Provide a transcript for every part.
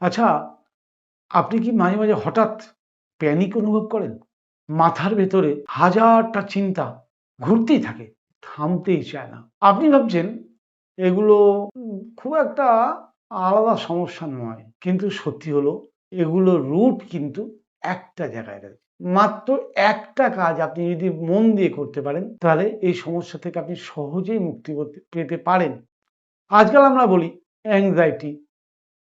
আচ্ছা, আপনি কি মাঝে মাঝে হঠাৎ প্যানিক অনুভব করেন? মাথার ভেতরে হাজারটা চিন্তা ঘুরতেই থাকে, থামতেই চায় না। আপনি ভাবছেন এগুলো খুব একটা আলাদা সমস্যা নয়, কিন্তু সত্যি হলো এগুলোর রুট কিন্তু একটা জায়গায় রয়েছে। মাত্র একটা কাজ আপনি যদি মন দিয়ে করতে পারেন, তাহলে এই সমস্যা থেকে আপনি সহজেই মুক্তি পেতে পারেন। আজকাল আমরা বলি অ্যাংজাইটি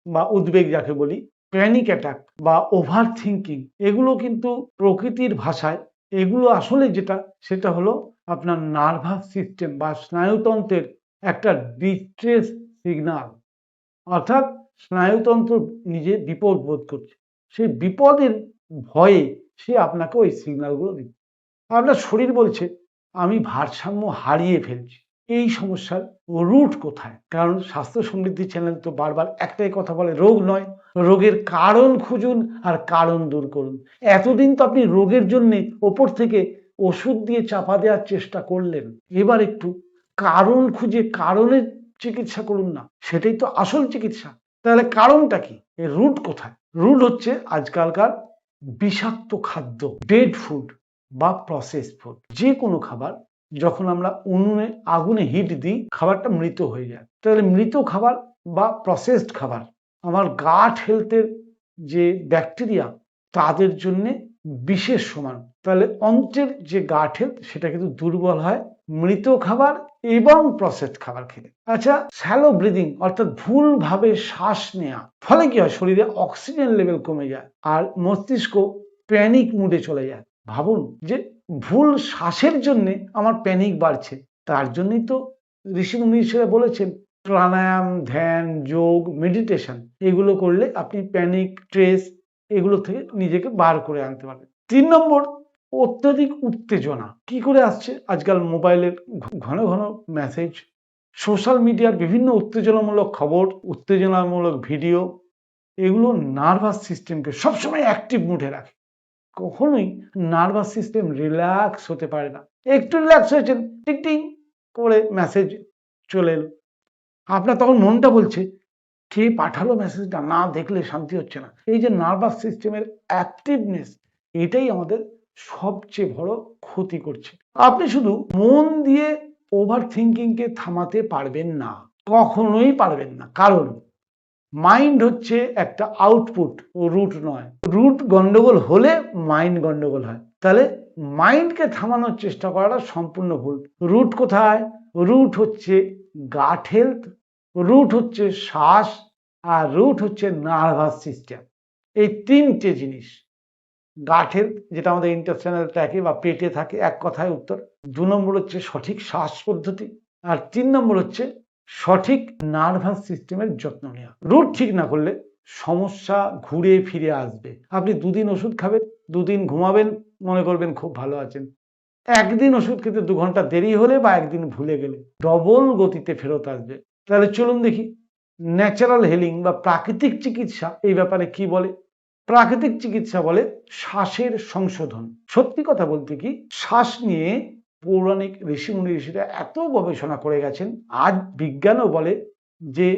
বা উদ্বেগ যাকে বলি, প্যানিক অ্যাটাক বা ওভার থিঙ্কিং, এগুলো কিন্তু প্রকৃতির ভাষায় এগুলো আসলে যেটা সেটা হলো আপনার নার্ভাস সিস্টেম বা স্নায়ুতন্ত্রের একটা ডিস্ট্রেস সিগনাল। অর্থাৎ স্নায়ুতন্ত্র নিজে বিপদ বোধ করছে, সেই বিপদের ভয়ে সে আপনাকে ওই সিগন্যালগুলো দিচ্ছে। আপনার শরীর বলছে আমি ভারসাম্য হারিয়ে ফেলছি। এই সমস্যার রুট কোথায়? কারণ স্বাস্থ্য সমৃদ্ধি চ্যানেল তো বারবার একটাই কথা বলে, রোগ নয়, রোগের কারণ খুঁজুন আর কারণ দূর করুন। এতদিন তো আপনি রোগের জন্য ওপর থেকে ওষুধ দিয়ে চাপা দেওয়ার চেষ্টা করলেন, এবার একটু কারণ খুঁজে কারণের চিকিৎসা করুন না, সেটাই তো আসল চিকিৎসা। তাহলে কারণটা কি? এর রুট কোথায়? রুট হচ্ছে আজকালকার বিষাক্ত খাদ্য, ডেড ফুড বা প্রসেস ফুড। যে কোনো খাবার যখন আমরা উনুনে আগুনে হিট দিই, খাবারটা মৃত হয়ে যায়। তাহলে মৃত খাবার বা প্রসেসড খাবার আমার গাট হেলথের যে ব্যাকটেরিয়া তাদের জন্য বিশেষ সমান। তাহলে অন্ত্রের যে গাট হেলথ সেটা কিন্তু দুর্বল হয় মৃত খাবার এবং প্রসেসড খাবার খেলে। আচ্ছা, শ্যালো ব্রিদিং অর্থাৎ ভুলভাবে শ্বাস নেওয়া, ফলে কি হয়? শরীরে অক্সিজেন লেভেল কমে যায় আর মস্তিষ্ক প্যানিক মুডে চলে যায়। ভাবুন যে ভুল শ্বাসের জন্য আমার প্যানিক বাড়ছে। তার জন্যই তো ঋষি মুনিরা বলেছেন প্রাণায়াম, ধ্যান, যোগ, মেডিটেশন এগুলো করলে আপনি প্যানিক, স্ট্রেস এগুলো থেকে নিজেকে বার করে আনতে পারবেন। 3 নম্বর, অত্যধিক উত্তেজনা। কি করে আসছে? আজকাল মোবাইলের ঘন ঘন মেসেজ, সোশ্যাল মিডিয়ার বিভিন্ন উত্তেজনামূলক খবর, উত্তেজনামূলক ভিডিও, এগুলো নার্ভাস সিস্টেমকে সবসময় অ্যাক্টিভ মুডে রাখে। কখনোই নার্ভাস সিস্টেম রিল্যাক্স হতে পারে না। একটু রিল্যাক্স হয়েছেন, টিং টিং করে মেসেজ চলে এলো। আপনার তখন মনটা বলছে কে পাঠালো মেসেজটা, না দেখলে শান্তি হচ্ছে না। এই যে নার্ভাস সিস্টেমের অ্যাক্টিভনেস, এটাই আমাদের সবচেয়ে বড় ক্ষতি করছে। আপনি শুধু মন দিয়ে ওভার থিঙ্কিংকে থামাতে পারবেন না, কখনোই পারবেন না। কারণ মাইন্ড হচ্ছে একটা আউটপুট, রুট নয়। রুট গন্ডগোল হলে মাইন্ড গন্ডগোল হয়। তাহলে মাইন্ডকে থামানোর চেষ্টা করাটা সম্পূর্ণ ভুল। রুট কোথায়? রুট হচ্ছে গাট হেলথ, রুট হচ্ছে শ্বাস, আর রুট হচ্ছে নার্ভাস সিস্টেম। এই তিনটে জিনিস। গাট হেলথ যেটা আমাদের ইন্টেস্টাইনাল ট্র্যাকে বা পেটে থাকে, এক কথায় উত্তর। 2 নম্বর হচ্ছে সঠিক শ্বাস পদ্ধতি, আর 3 নম্বর হচ্ছে সঠিক নার্ভাস সিস্টেমের যত্ন নেওয়া। রুট ঠিক না করলে সমস্যা ঘুরে ফিরে আসবে। আপনি 2 দিন ওষুধ খাবেন, 2 দিন ঘুমাবেন, মনে করবেন খুব ভালো আছেন। একদিন ওষুধ খেতে 2 ঘন্টা দেরি হলে বা একদিন ভুলে গেলে ডবল গতিতে ফেরত আসবে। তাহলে চলুন দেখি ন্যাচারাল হিলিং বা প্রাকৃতিক চিকিৎসা এই ব্যাপারে কি বলে। প্রাকৃতিক চিকিৎসা বলে শ্বাসের সংশোধন। সত্যি কথা বলতে কি, শ্বাস নিয়ে পৌরাণিক ঋষিরা এত গবেষণা করে গেছেন, আজ বিজ্ঞানও বলে যে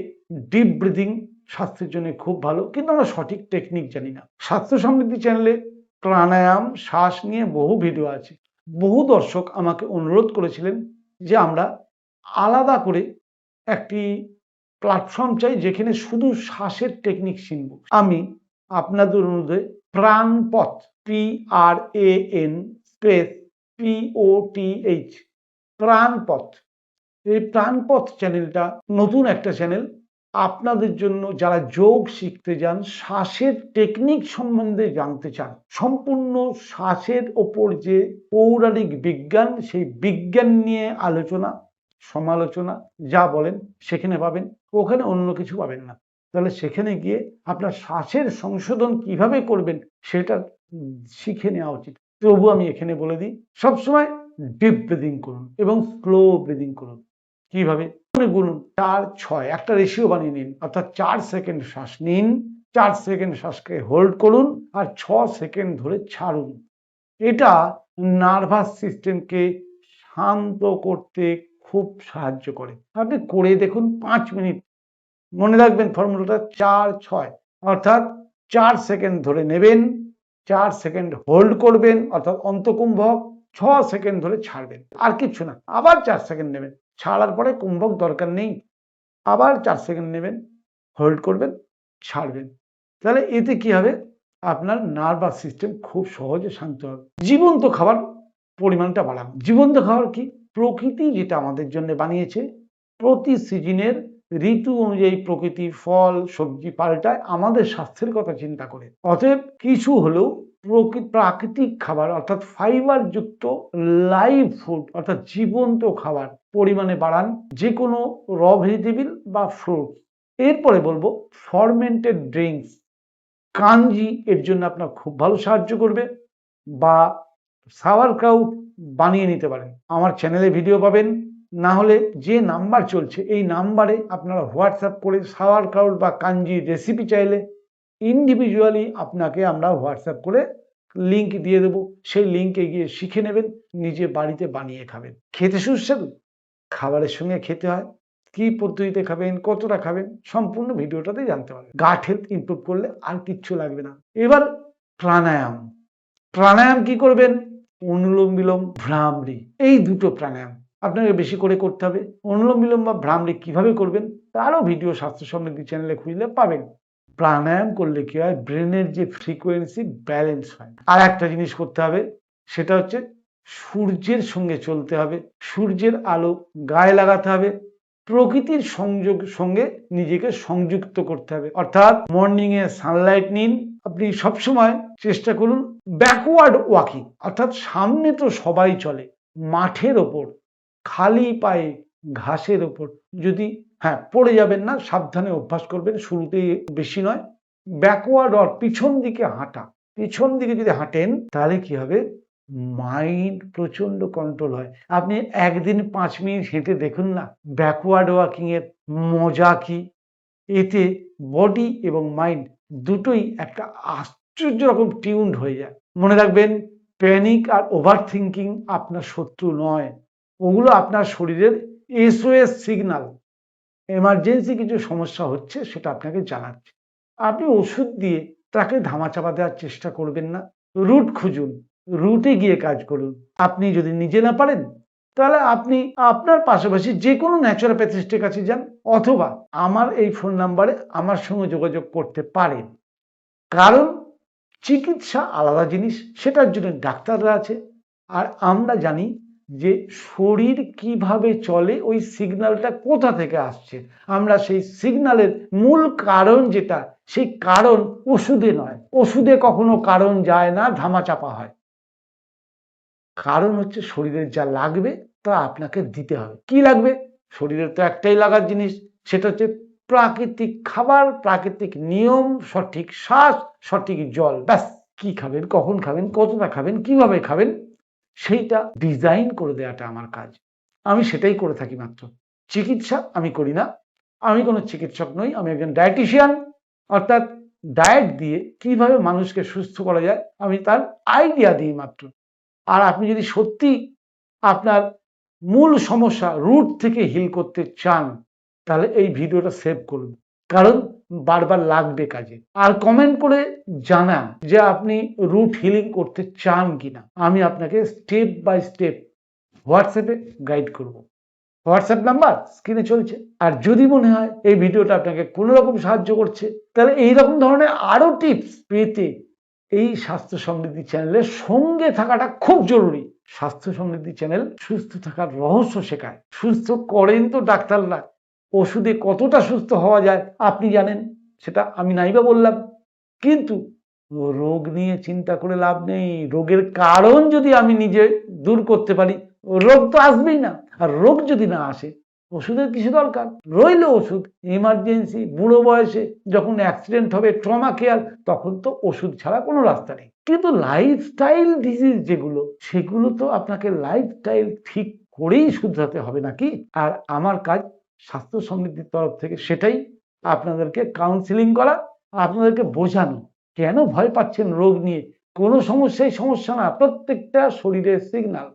ডিপ ব্রিদিং স্বাস্থ্যের জন্য খুব ভালো, কিন্তু আমরা সঠিক টেকনিক জানি না। স্বাস্থ্য সমৃদ্ধি চ্যানেলে প্রাণায়াম, শ্বাস নিয়ে বহু ভিডিও আছে। বহু দর্শক আমাকে অনুরোধ করেছিলেন যে আমরা আলাদা করে একটি প্ল্যাটফর্ম চাই যেখানে শুধু শ্বাসের টেকনিক শিখব। আমি আপনাদের অনুরোধে প্রাণপথ, PRAN স্পেস POTH, প্রাণপথ, এই প্রাণপথ চ্যানেলটা নতুন একটা চ্যানেল আপনাদের জন্য, যারা যোগ শিখতে যান, শ্বাসের টেকনিক সম্বন্ধে জানতে চান, সম্পূর্ণ শ্বাসের ওপর যে পৌরাণিক বিজ্ঞান, সেই বিজ্ঞান নিয়ে আলোচনা সমালোচনা যা বলেন সেখানে পাবেন, ওখানে অন্য কিছু পাবেন না। তাহলে সেখানে গিয়ে আপনার শ্বাসের সংশোধন কিভাবে করবেন সেটা শিখে নেওয়া উচিত। তবু আমি এখানে বলে দিই, সবসময় ডিপ ব্রিদিং করুন এবং স্লো ব্রিদিং করুন। কিভাবে? গুনুন 4-6, একটা রেশিও বানিয়ে নিন। অর্থাৎ 4 সেকেন্ড শ্বাস নিন, 4 সেকেন্ড শ্বাসকে হোল্ড করুন আর 6 সেকেন্ড ধরে ছাড়ুন। এটা নার্ভাস সিস্টেমকে শান্ত করতে খুব সাহায্য করে। আপনি করে দেখুন 5 মিনিট। মনে রাখবেন ফর্মুলাটা 4-6। অর্থাৎ 4 সেকেন্ড ধরে নেবেন, 4 সেকেন্ড হোল্ড করবেন অর্থাৎ অন্তকুম্ভক, 6 সেকেন্ড ধরে ছাড়বেন, আর কিচ্ছু না। আবার 4 সেকেন্ড নেবেন, ছাড়ার পরে কুম্ভক দরকার নেই, আবার 4 সেকেন্ড নেবেন, হোল্ড করবেন, ছাড়বেন। তাহলে এতে কি হবে, আপনার নার্ভাস সিস্টেম খুব সহজে শান্ত হবে। জীবন্ত খাবার পরিমাণটা বাড়ান। জীবন্ত খাবার কি, প্রকৃতি যেটা আমাদের জন্য বানিয়েছে, প্রতি সিজনের ঋতু অনুযায়ী প্রকৃতি ফল সবজি পাল্টায় আমাদের স্বাস্থ্যের কথা চিন্তা করে। অতএব কিছু হলেও প্রাকৃতিক খাবার অর্থাৎ ফাইবার যুক্ত লাইভ ফুড অর্থাৎ জীবন্ত খাবার পরিমাণে বাড়ান, যে কোনো র ভেজিটেবল বা ফ্রুট। এরপরে বলবো ফরমেন্টেড ড্রিঙ্কস, কাঞ্জি এর জন্য আপনার খুব ভালো সাহায্য করবে, বা সাওয়ারক্রাউট বানিয়ে নিতে পারেন। আমার চ্যানেলে ভিডিও পাবেন, না হলে যে নাম্বার চলছে এই নাম্বারে আপনারা হোয়াটসঅ্যাপ করে সাওয়ারক্রাউট বা কাঞ্জি রেসিপি চাইলে ইন্ডিভিজুয়ালি আপনাকে আমরা হোয়াটসঅ্যাপ করে লিঙ্ক দিয়ে দেবো, সেই লিঙ্কে গিয়ে শিখে নেবেন, নিজে বাড়িতে বানিয়ে খাবেন। খেতে সুস্বাদু, খাবারের সঙ্গে খেতে হয়, কি পদ্ধতিতে খাবেন, কতটা খাবেন, সম্পূর্ণ ভিডিওটাতে জানতে পারবেন। গাট হেলথ ইমপ্রুভ করলে আর কিচ্ছু লাগবে না। এবার প্রাণায়াম। প্রাণায়াম কি করবেন, অনুলোম বিলোম ভ্রামরি, এই দুটো প্রাণায়াম আপনাকে বেশি করে করতে হবে। অনুলোম বিলোম বা ভ্রামরি কিভাবে করবেন তারও ভিডিও স্বাস্থ্য সমৃদ্ধি চ্যানেলে খুঁজলে পাবেন। প্রাণায়াম করলে কি হয়, ব্রেনের যে ফ্রিকোয়েন্সি ব্যালেন্স হয়। আর একটা জিনিস করতে হবে, সেটা হচ্ছে সূর্যের সঙ্গে চলতে হবে, সূর্যের আলো গায়ে লাগাতে হবে, প্রকৃতির সঙ্গে নিজেকে সংযুক্ত করতে হবে। অর্থাৎ মর্নিং এ সানলাইট নিন, আপনি সবসময় চেষ্টা করুন ব্যাকওয়ার্ড ওয়াকিং, অর্থাৎ সামনে তো সবাই চলে, মাঠের ওপর খালি পায়ে ঘাসের ওপর, যদি পড়ে যাবেন না, সাবধানে অভ্যাস করবেন, শুরুতেই বেশি নয়, ব্যাকওয়ার্ড আর পিছন দিকে হাঁটা। পিছন দিকে যদি হাঁটেন তাহলে কি হবে, মাইন্ড প্রচন্ড কন্ট্রোল হয়। আপনি একদিন 5 মিনিট হেঁটে দেখুন না ব্যাকওয়ার্ড ওয়াকিং এর মজা কি। এতে বডি এবং মাইন্ড দুটোই একটা আশ্চর্য রকম টিউনড হয়ে যায়। মনে রাখবেন, প্যানিক আর ওভার থিঙ্কিং আপনার শত্রু নয়, ওগুলো আপনার শরীরের SOS সিগন্যাল। এমার্জেন্সি কিছু সমস্যা হচ্ছে সেটা আপনাকে জানাচ্ছে। আপনি ওষুধ দিয়ে তাকে ধামাচাপা দেওয়ার চেষ্টা করবেন না, রুট খুঁজুন, রুটে গিয়ে কাজ করুন। আপনি যদি নিজে না পারেন তাহলে আপনি আপনার পাশাপাশি যে কোনো ন্যাচুরোপ্যাথিস্টের কাছে যান, অথবা আমার এই ফোন নাম্বারে আমার সঙ্গে যোগাযোগ করতে পারেন। কারণ চিকিৎসা আলাদা জিনিস, সেটার জন্য ডাক্তাররা আছে, আর আমরা জানি যে শরীর কিভাবে চলে, ওই সিগন্যালটা কোথা থেকে আসছে, আমরা সেই সিগন্যালের মূল কারণ যেটা, সেই কারণ ওষুধে নয়, ওষুধে কখনো কারণ যায় না, ধামাচাপা হয়। কারণ হচ্ছে শরীরের যা লাগবে তা আপনাকে দিতে হবে। কি লাগবে, শরীরের তো একটাই লাগার জিনিস, সেটা হচ্ছে প্রাকৃতিক খাবার, প্রাকৃতিক নিয়ম, সঠিক শ্বাস, সঠিক জল, ব্যাস। কি খাবেন, কখন খাবেন, কতটা খাবেন, কিভাবে খাবেন, সেইটা ডিজাইন করে দেওয়াটা আমার কাজ। আমি সেটাই করে থাকি মাত্র। চিকিৎসা আমি করি না, আমি কোনো চিকিৎসক নই, আমি একজন ডায়েটিশিয়ান, অর্থাৎ ডায়েট দিয়ে কিভাবে মানুষকে সুস্থ করা যায় আমি তার আইডিয়া দিই মাত্র। আর আপনি যদি সত্যি আপনার মূল সমস্যা রুট থেকে হিল করতে চান তাহলে এই ভিডিওটা সেভ করুন, কারণ বারবার লাগবে কাজে। আর কমেন্ট করে জানান যে আপনি রুট হিলিং করতে চান কিনা, আমি আপনাকে স্টেপ বাই স্টেপ হোয়াটসঅ্যাপে গাইড করব। হোয়াটসঅ্যাপ নাম্বার স্ক্রিনে চলছে। আর যদি মনে হয় এই ভিডিওটা আপনাকে কোনো রকম সাহায্য করছে তাহলে এইরকম ধরনের আরো টিপস পেতে এই স্বাস্থ্য সমৃদ্ধি চ্যানেলের সঙ্গে থাকাটা খুব জরুরি। স্বাস্থ্য সমৃদ্ধি চ্যানেল সুস্থ থাকার রহস্য শেখায়। সুস্থ করেন তো ডাক্তাররা, ওষুধে কতটা সুস্থ হওয়া যায় আপনি জানেন, সেটা আমি নাইবা বললাম। কিন্তু রোগ নিয়ে চিন্তা করে লাভ নেই, রোগের কারণ যদি আমি নিজে দূর করতে পারি রোগ তো আসবেই না। আর রোগ যদি না আসে ওষুধের কিছু দরকার, রইল ওষুধ ইমার্জেন্সি, বুড়ো বয়সে যখন অ্যাক্সিডেন্ট হবে, ট্রমা কেয়ার, তখন তো ওষুধ ছাড়া কোনো রাস্তা নেই। কিন্তু লাইফস্টাইল ডিজিজ যেগুলো, সেগুলো তো আপনাকে লাইফস্টাইল ঠিক করেই শুধরাতে হবে নাকি। আর আমার কাজ স্বাস্থ্য সমৃদ্ধির তরফ থেকে সেটাই, আপনাদেরকে কাউন্সিলিং করা, আপনাদেরকে বোঝানো কেন ভয় পাচ্ছেন রোগ নিয়ে। কোনো সমস্যাই সমস্যা না, প্রত্যেকটা শরীরের সিগন্যাল।